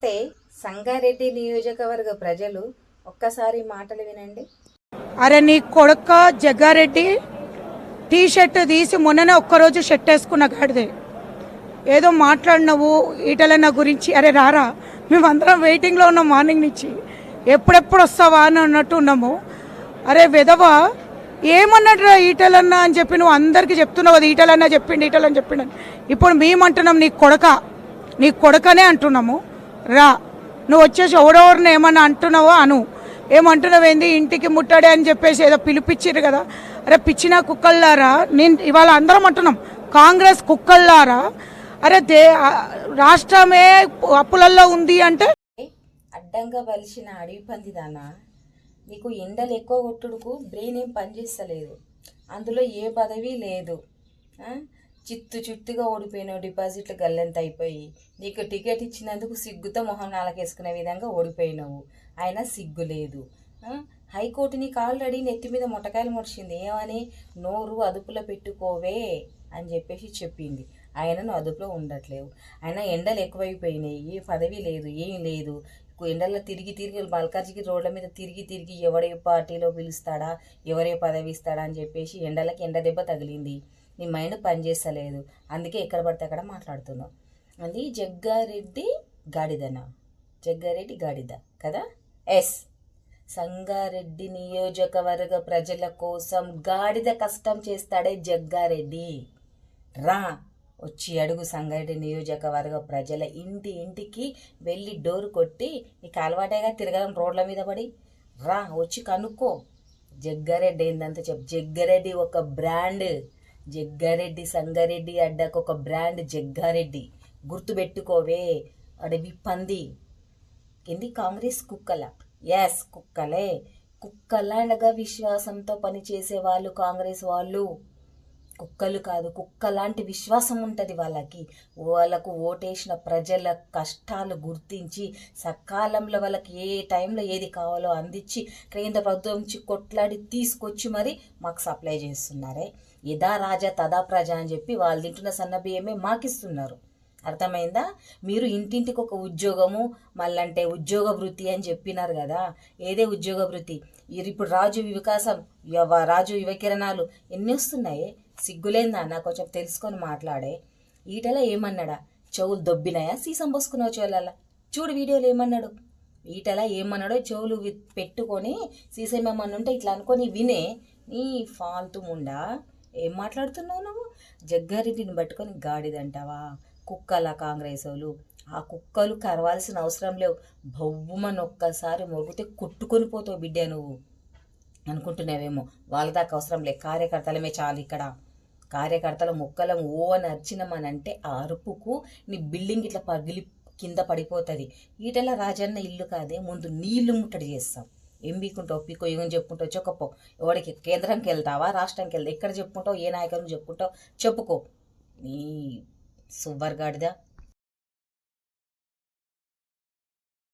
అయితే సంగారెడ్డి నియోజకవర్గ ప్రజలు ఒక్కసారి మాటలు వినండి. అరే నీ కొడుక జగ్గారెడ్డి టీ షర్ట్ తీసి మొన్ననే ఒక్కరోజు షర్ట్ వేసుకున్న గాడిదే ఏదో మాట్లాడినవు ఈటలన్న గురించి. అరే రారా, మేమందరం వెయిటింగ్లో ఉన్నాం మార్నింగ్ నుంచి, ఎప్పుడెప్పుడు వస్తావా అని అన్నట్టు ఉన్నాము. అరే విధవా, ఏమన్నాడు రా ఈటలన్న అని చెప్పి నువ్వు అందరికీ చెప్తున్నావు. అది ఈటలన్న చెప్పిండు, ఈటలని చెప్పిండు. ఇప్పుడు మేమంటున్నాం నీ కొడుకనే అంటున్నాము. రా, నువ్వు వచ్చేసి ఎవరెవరిని ఏమన్నా అంటున్నావో అను. ఏమంటున్నావేంది ఇంటికి ముట్టాడే అని చెప్పేసి ఏదో పిలిపించారు కదా. అరే పిచ్చిన కుక్కల్లారా, నేను ఇవాళ అందరం అంటున్నాం కాంగ్రెస్ కుక్కల్లారా. అరే రాష్ట్రమే అప్పులల్లో ఉంది అంటే అడ్డంగా వలిసిన అడవి పందిదానా, నీకు ఎండలు ఎక్కువ కొట్టుడుకు బ్రెయిన్ ఏం పనిచేస్తలేదు, అందులో ఏ పదవి లేదు. చిత్తుగా ఓడిపోయినావు, డిపాజిట్లు గల్లెంత అయిపోయి నీకు టికెట్ ఇచ్చినందుకు సిగ్గుతో మొహం నాలకేసుకునే విధంగా ఓడిపోయినావు. అయినా సిగ్గు లేదు. హైకోర్టు నీకు ఆల్రెడీ నెత్తి మీద మొట్టకాయలు ముడిచింది. ఏమని, నోరు అదుపులో పెట్టుకోవే అని చెప్పేసి చెప్పింది. ఆయన నువ్వు అదుపులో ఉండట్లేవు. అయినా ఎండలు ఎక్కువైపోయినాయి, ఏ పదవి లేదు, ఏం లేదు. ఎండల్లో తిరిగి మల్కాజ్గిరి రోడ్ల మీద తిరిగి ఎవడే పార్టీలో పిలుస్తాడా, ఎవరే పదవి ఇస్తాడా అని చెప్పేసి ఎండలకి ఎండ దెబ్బ తగిలింది. నీ మైండ్ పనిచేస్తలేదు, అందుకే ఎక్కడ పడితే అక్కడ మాట్లాడుతున్నావు. అది జగ్గారెడ్డి గాడిద కదా. ఎస్, సంగారెడ్డి నియోజకవర్గ ప్రజల కోసం గాడిద కష్టం చేస్తాడే జగ్గారెడ్డి. రా, వచ్చి అడుగు సంగారెడ్డి నియోజకవర్గ ప్రజల ఇంటికి వెళ్ళి డోరు కొట్టి, నీకు అలవాటేగా తిరగడం రోడ్ల మీద పడి. రా, వచ్చి కనుక్కో జగ్గారెడ్డి ఏందంత చెప్పు. జగ్గారెడ్డి ఒక బ్రాండ్. జగ్గారెడ్డి సంగారెడ్డి అడ్డకు ఒక బ్రాండ్ జగ్గారెడ్డి. గుర్తుపెట్టుకోవే, అడవి పంది. కింది కాంగ్రెస్ కుక్కల. ఎస్, కుక్కలే. కుక్కలాగా విశ్వాసంతో పనిచేసే వాళ్ళు కాంగ్రెస్ వాళ్ళు. కుక్కలు కాదు, కుక్కలాంటి విశ్వాసం ఉంటుంది వాళ్ళకు ఓటేసిన ప్రజల కష్టాలు గుర్తించి సకాలంలో వాళ్ళకి ఏ టైంలో ఏది కావాలో అందించి కేంద్ర ప్రభుత్వం నుంచి కొట్లాడి తీసుకొచ్చి మరి మాకు సప్లై చేస్తున్నారే. యథా రాజా తదా ప్రజ అని చెప్పి వాళ్ళు తింటున్న సన్న బియ్యమే మాకిస్తున్నారు. అర్థమైందా? మీరు ఇంటింటికి ఒక ఉద్యోగము మళ్ళంటే ఉద్యోగ వృత్తి అని చెప్పినారు కదా. ఏదే ఉద్యోగ వృత్తి? ఇప్పుడు రాజు యువకిరణాలు ఎన్ని వస్తున్నాయి? సిగ్గులేందా అన్న, కొంచెం తెలుసుకొని మాట్లాడే. ఈటల ఏమన్నాడా? చెవులు దొబ్బినాయా, సీసం పోసుకున్నావు చెవులల్లా? చూడు వీడియోలు ఏమన్నాడు ఈటల. ఏమన్నాడో చెవులు పెట్టుకొని సీసం ఏమన్నుంటే ఇట్లా అనుకొని వినే. నీ ఫాల్తు ముండా, ఏం మాట్లాడుతున్నావు నువ్వు? జగ్గారెడ్డిని పట్టుకొని గాడిదంటావా? కుక్కల కాంగ్రెస్ వాళ్ళు. ఆ కుక్కలు కరవాల్సిన అవసరం లేవు. బొవ్వుమని ఒక్కసారి మొగితే కొట్టుకొని పోతావు బిడ్డ నువ్వు అనుకుంటున్నావేమో. వాళ్ళ దాకా అవసరం లేదు, కార్యకర్తలమే చాలు. ఇక్కడ కార్యకర్తల మొక్కలం ఓ అని అర్చినమనంటే ఆ అరుపుకు నీ బిల్డింగ్ ఇట్లా పగిలి కింద పడిపోతుంది. ఈటల రాజన్న ఇల్లు కాదే, ముందు నీళ్లు ముట్టడి చేస్తాం. ఏం బీకుంటావు? పీకో ఏమని చెప్పుకుంటావు? చెప్పపో. ఎవరికి కేంద్రంకి వెళ్తావా, రాష్ట్రానికి వెళ్తావు? ఎక్కడ చెప్పుకుంటావు? ఏ నాయకులకు చెప్పుకుంటావు? చెప్పుకో. నీ సువ్వర్గాడిదా.